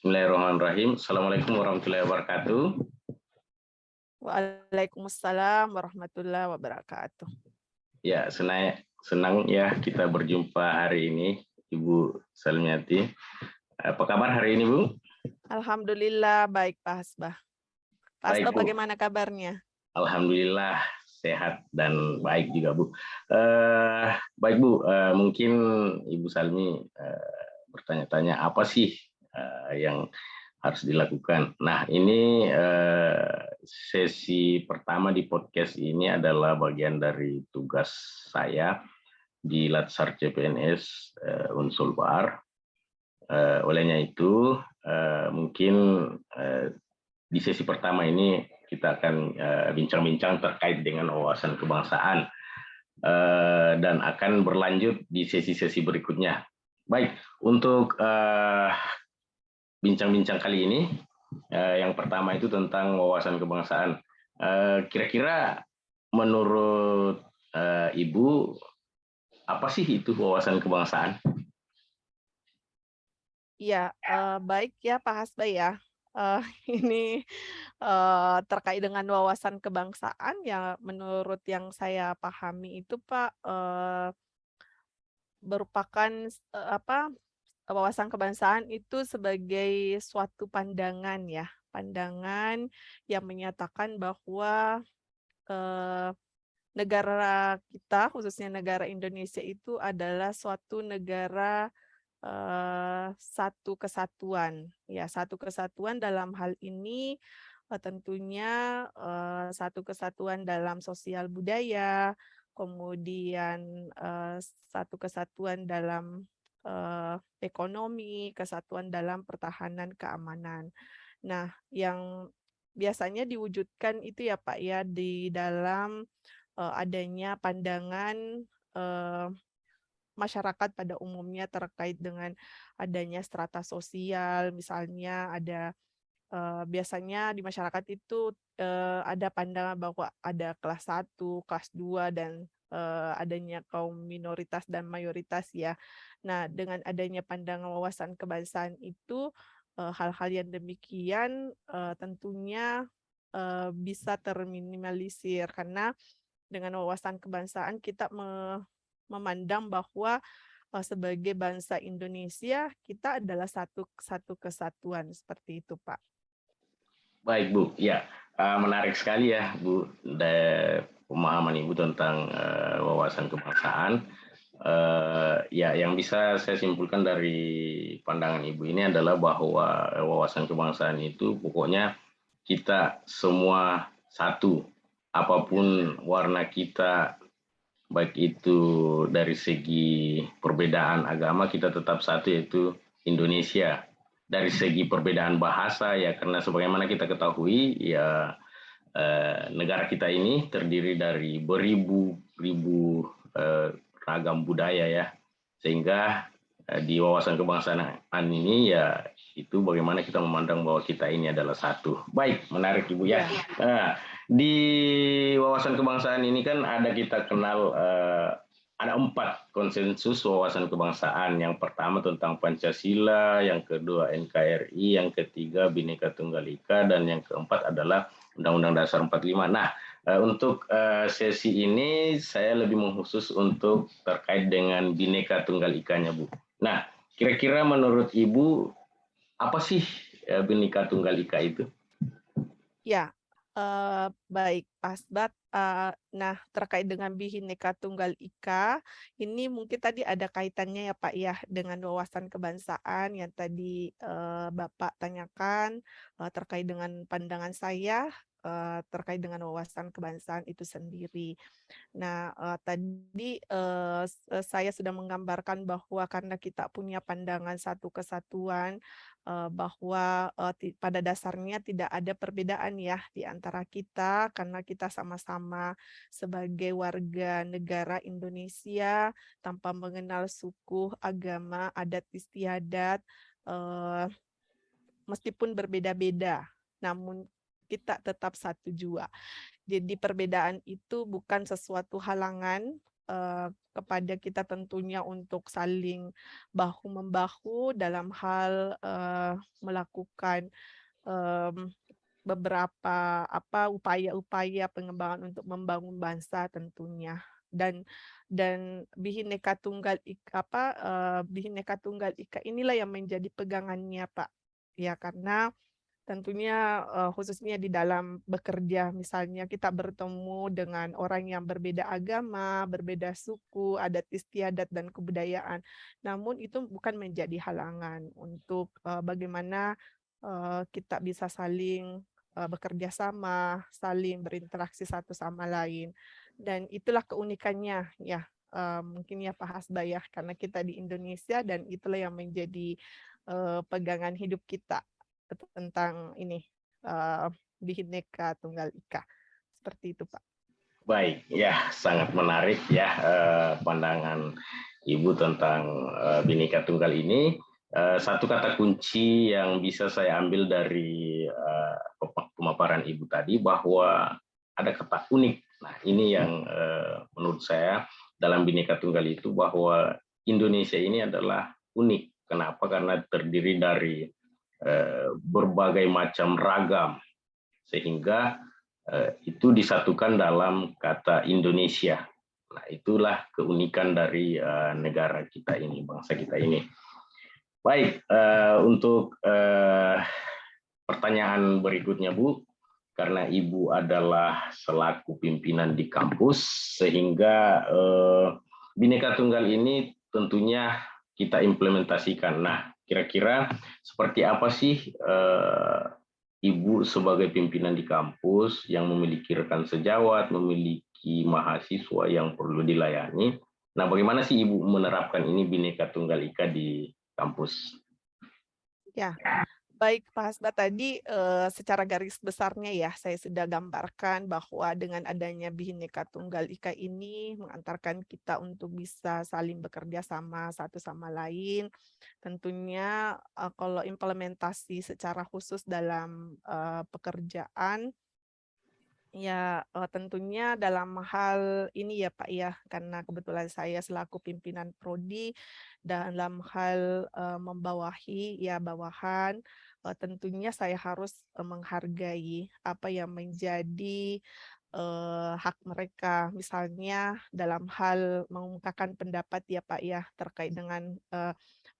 Bismillahirrahmanirrahim. Assalamualaikum warahmatullahi wabarakatuh. Waalaikumsalam warahmatullahi wabarakatuh. Ya, senang ya kita berjumpa hari ini, Ibu Salmiati. Apa kabar hari ini, Bu? Alhamdulillah baik Pak Hasbah. Pak Baik, Hasbah Bu. bagaimana kabarnya? Alhamdulillah sehat dan baik juga, Bu. Baik, Bu. Mungkin Ibu Salmi bertanya-tanya apa sih yang harus dilakukan. Nah, ini sesi pertama di podcast ini adalah bagian dari tugas saya di Latsar CPNS Unsur Bar. Olehnya itu, mungkin di sesi pertama ini kita akan bincang-bincang terkait dengan wawasan kebangsaan dan akan berlanjut di sesi-sesi berikutnya. Baik, untuk bincang-bincang kali ini, yang pertama itu tentang wawasan kebangsaan. Kira-kira menurut Ibu, apa sih itu wawasan kebangsaan? Iya, baik ya Pak Hasbah ya. Ini terkait dengan wawasan kebangsaan ya menurut yang saya pahami itu Pak merupakan wawasan kebangsaan itu sebagai suatu pandangan ya, pandangan yang menyatakan bahwa eh, negara kita, khususnya negara Indonesia itu adalah suatu negara satu kesatuan. Ya, satu kesatuan dalam hal ini tentunya satu kesatuan dalam sosial budaya, kemudian satu kesatuan dalam ekonomi, kesatuan dalam pertahanan keamanan. Nah, yang biasanya diwujudkan itu ya Pak ya di dalam adanya pandangan masyarakat pada umumnya terkait dengan adanya strata sosial, misalnya ada biasanya di masyarakat itu ada pandangan bahwa ada kelas satu, kelas 2 dan adanya kaum minoritas dan mayoritas ya. Nah, dengan adanya pandangan wawasan kebangsaan itu hal-hal yang demikian tentunya bisa terminimalisir karena dengan wawasan kebangsaan kita memandang bahwa sebagai bangsa Indonesia kita adalah satu kesatuan seperti itu, Pak. Baik, Bu. Ya, menarik sekali ya, Bu, pemahaman Ibu tentang wawasan kebangsaan. Ya, yang bisa saya simpulkan dari pandangan Ibu ini adalah bahwa wawasan kebangsaan itu pokoknya kita semua satu, apapun warna kita, baik itu dari segi perbedaan agama kita tetap satu, yaitu Indonesia. Dari segi perbedaan bahasa ya, karena sebagaimana kita ketahui ya, negara kita ini terdiri dari beribu-ribu ragam budaya ya, sehingga di wawasan kebangsaan ini ya itu bagaimana kita memandang bahwa kita ini adalah satu. Baik, menarik Ibu ya. Nah, di wawasan kebangsaan ini kan ada kita kenal ada 4 konsensus wawasan kebangsaan. Yang pertama tentang Pancasila, yang kedua NKRI, yang ketiga Bhinneka Tunggal Ika, dan yang keempat adalah Undang-Undang Dasar 45. Nah, untuk sesi ini saya lebih mengkhusus untuk terkait dengan Bhinneka Tunggal Ika-nya, Bu. Nah, kira-kira menurut Ibu apa sih Bhinneka Tunggal Ika itu? Ya, baik, Pak Asbat. Nah, terkait dengan Bhinneka Tunggal Ika, ini mungkin tadi ada kaitannya ya Pak ya dengan wawasan kebangsaan yang tadi Bapak tanyakan terkait dengan pandangan saya terkait dengan wawasan kebangsaan itu sendiri. Nah, tadi saya sudah menggambarkan bahwa karena kita punya pandangan satu kesatuan, bahwa pada dasarnya tidak ada perbedaan ya di antara kita karena kita sama-sama sebagai warga negara Indonesia tanpa mengenal suku, agama, adat istiadat, eh, meskipun berbeda-beda, namun kita tetap satu jua. Jadi perbedaan itu bukan sesuatu halangan kepada kita tentunya untuk saling bahu-membahu dalam hal melakukan mmm, beberapa upaya-upaya pengembangan untuk membangun bangsa tentunya. Dan Bhinneka Tunggal Ika inilah yang menjadi pegangannya, Pak. Ya, karena tentunya, khususnya di dalam bekerja, misalnya kita bertemu dengan orang yang berbeda agama, berbeda suku, adat istiadat, dan kebudayaan. Namun itu bukan menjadi halangan untuk, bagaimana, kita bisa saling, bekerja sama, saling berinteraksi satu sama lain. Dan itulah keunikannya ya, mungkin ya Pak Hasba ya, karena kita di Indonesia dan itulah yang menjadi, pegangan hidup kita tentang ini, Bhinneka Tunggal Ika. Seperti itu, Pak. Baik, ya sangat menarik ya pandangan Ibu tentang Bhinneka Tunggal ini. Satu kata kunci yang bisa saya ambil dari pemaparan Ibu tadi bahwa ada kata unik. Nah, ini yang menurut saya dalam Bhinneka Tunggal itu bahwa Indonesia ini adalah unik. Kenapa? Karena terdiri dari berbagai macam ragam, sehingga itu disatukan dalam kata Indonesia. Nah, itulah keunikan dari negara kita ini, bangsa kita ini. Baik, untuk pertanyaan berikutnya, Bu, karena Ibu adalah selaku pimpinan di kampus, sehingga Bhinneka Tunggal ini tentunya kita implementasikan. Nah, kira-kira seperti apa sih Ibu sebagai pimpinan di kampus yang memiliki rekan sejawat, memiliki mahasiswa yang perlu dilayani. Nah, bagaimana sih Ibu menerapkan ini Bhinneka Tunggal Ika di kampus? Ya, baik Pak Hasba tadi, secara garis besarnya ya saya sudah gambarkan bahwa dengan adanya Bhinneka Tunggal Ika ini mengantarkan kita untuk bisa saling bekerja sama satu sama lain. Tentunya, kalau implementasi secara khusus dalam, pekerjaan, ya, tentunya dalam hal ini ya, Pak, ya, karena kebetulan saya selaku pimpinan prodi dalam hal, membawahi ya bawahan, tentunya saya harus, menghargai apa yang menjadi, hak mereka. Misalnya dalam hal mengungkapkan pendapat ya, Pak, ya, terkait dengan,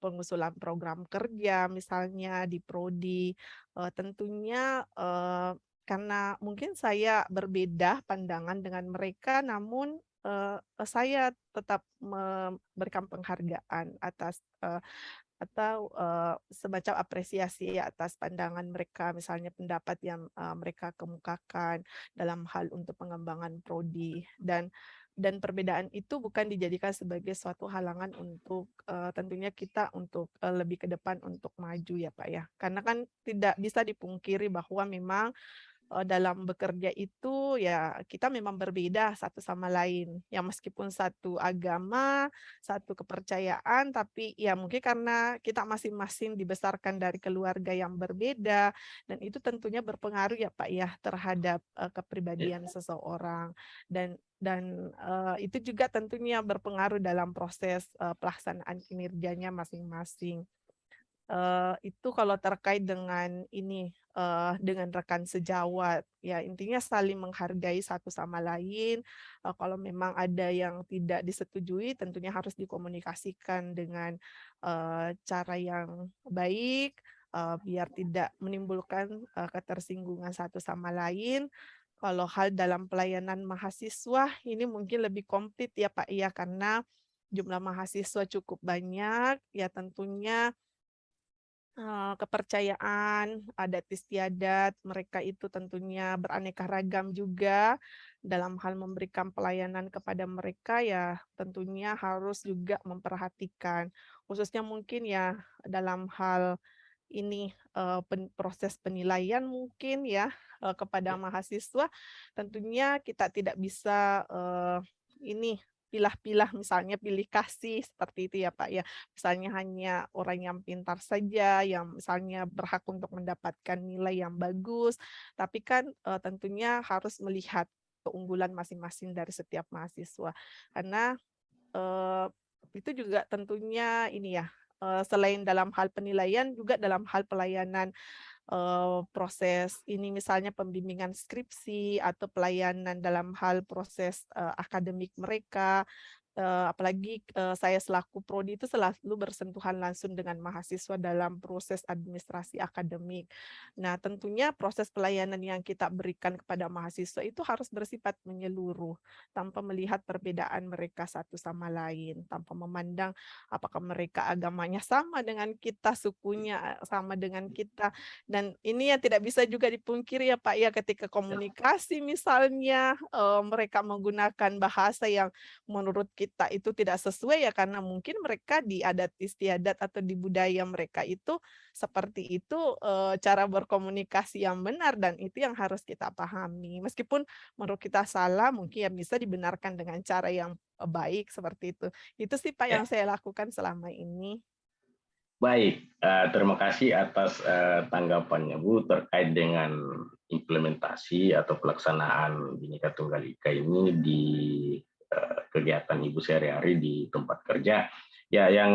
pengusulan program kerja misalnya di prodi, tentunya, karena mungkin saya berbeda pandangan dengan mereka, namun, saya tetap memberikan penghargaan atas, atau, semacam apresiasi atas pandangan mereka, misalnya pendapat yang, mereka kemukakan dalam hal untuk pengembangan prodi. Dan perbedaan itu bukan dijadikan sebagai suatu halangan untuk, tentunya kita untuk, lebih ke depan untuk maju ya, Pak, ya. Karena kan tidak bisa dipungkiri bahwa memang dalam bekerja itu ya kita memang berbeda satu sama lain. Ya meskipun satu agama, satu kepercayaan, tapi ya mungkin karena kita masing-masing dibesarkan dari keluarga yang berbeda dan itu tentunya berpengaruh ya Pak ya terhadap, kepribadian seseorang dan itu juga tentunya berpengaruh dalam proses, pelaksanaan kinerjanya masing-masing. Itu kalau terkait dengan ini, dengan rekan sejawat. Ya intinya saling menghargai satu sama lain, kalau memang ada yang tidak disetujui tentunya harus dikomunikasikan dengan, cara yang baik, biar tidak menimbulkan, ketersinggungan satu sama lain. Kalau hal dalam pelayanan mahasiswa ini mungkin lebih komplit ya Pak ya, karena jumlah mahasiswa cukup banyak, ya tentunya kepercayaan, adat istiadat, mereka itu tentunya beraneka ragam juga. Dalam hal memberikan pelayanan kepada mereka ya tentunya harus juga memperhatikan. Khususnya mungkin ya dalam hal ini, proses penilaian mungkin ya, kepada mahasiswa, tentunya kita tidak bisa, ini, pilah-pilah misalnya pilih kasih seperti itu ya, Pak, ya. Misalnya hanya orang yang pintar saja, yang misalnya berhak untuk mendapatkan nilai yang bagus, tapi kan, tentunya harus melihat keunggulan masing-masing dari setiap mahasiswa. Karena eh, itu juga tentunya ini ya, selain dalam hal penilaian juga dalam hal pelayanan, proses ini misalnya pembimbingan skripsi atau pelayanan dalam hal proses akademik mereka. Apalagi saya selaku prodi itu selalu bersentuhan langsung dengan mahasiswa dalam proses administrasi akademik. Nah, tentunya proses pelayanan yang kita berikan kepada mahasiswa itu harus bersifat menyeluruh, tanpa melihat perbedaan mereka satu sama lain, tanpa memandang apakah mereka agamanya sama dengan kita, sukunya sama dengan kita. Dan ini yang tidak bisa juga dipungkiri ya Pak ya, ketika komunikasi misalnya mereka menggunakan bahasa yang menurut kita itu tidak sesuai ya, karena mungkin mereka di adat istiadat atau di budaya mereka itu seperti itu, cara berkomunikasi yang benar, dan itu yang harus kita pahami. Meskipun menurut kita salah, mungkin ya bisa dibenarkan dengan cara yang baik seperti itu. Itu sih Pak yang Ya, saya lakukan selama ini. baik. Terima kasih atas tanggapannya Bu terkait dengan implementasi atau pelaksanaan Bhinneka Tunggal Ika ini di kegiatan Ibu sehari-hari di tempat kerja. Ya, yang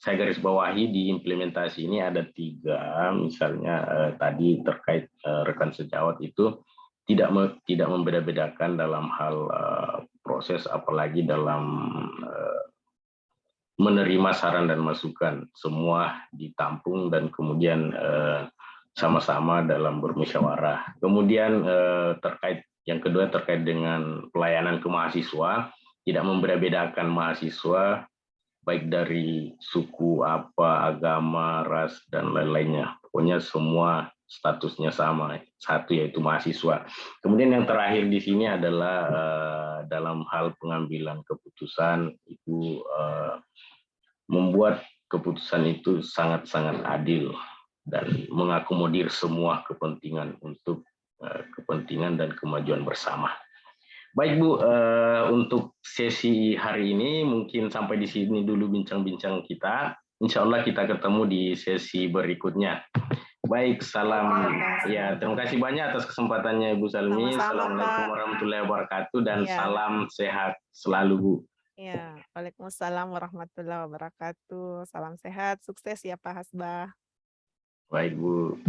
saya garis bawahi di implementasi ini ada 3, misalnya tadi terkait rekan sejawat itu tidak membeda-bedakan dalam hal proses, apalagi dalam menerima saran dan masukan, semua ditampung dan kemudian sama-sama dalam bermusyawarah. Kemudian yang kedua terkait dengan pelayanan ke mahasiswa, tidak membeda-bedakan mahasiswa baik dari suku apa, agama, ras dan lain-lainnya. Pokoknya semua statusnya sama, satu yaitu mahasiswa. Kemudian yang terakhir di sini adalah dalam hal pengambilan keputusan itu membuat keputusan itu sangat-sangat adil dan mengakomodir semua kepentingan untuk kepentingan dan kemajuan bersama. Baik Bu, untuk sesi hari ini mungkin sampai di sini dulu bincang-bincang kita. Insya Allah kita ketemu di sesi berikutnya. Baik, salam. Ya, terima kasih banyak atas kesempatannya Ibu Salmi. Sama-sama Assalamualaikum Pak. warahmatullahi wabarakatuh dan Iya. salam sehat selalu Bu. Ya, Waalaikumsalam warahmatullahi wabarakatuh. Salam sehat, sukses ya Pak Hasbah. Baik Bu.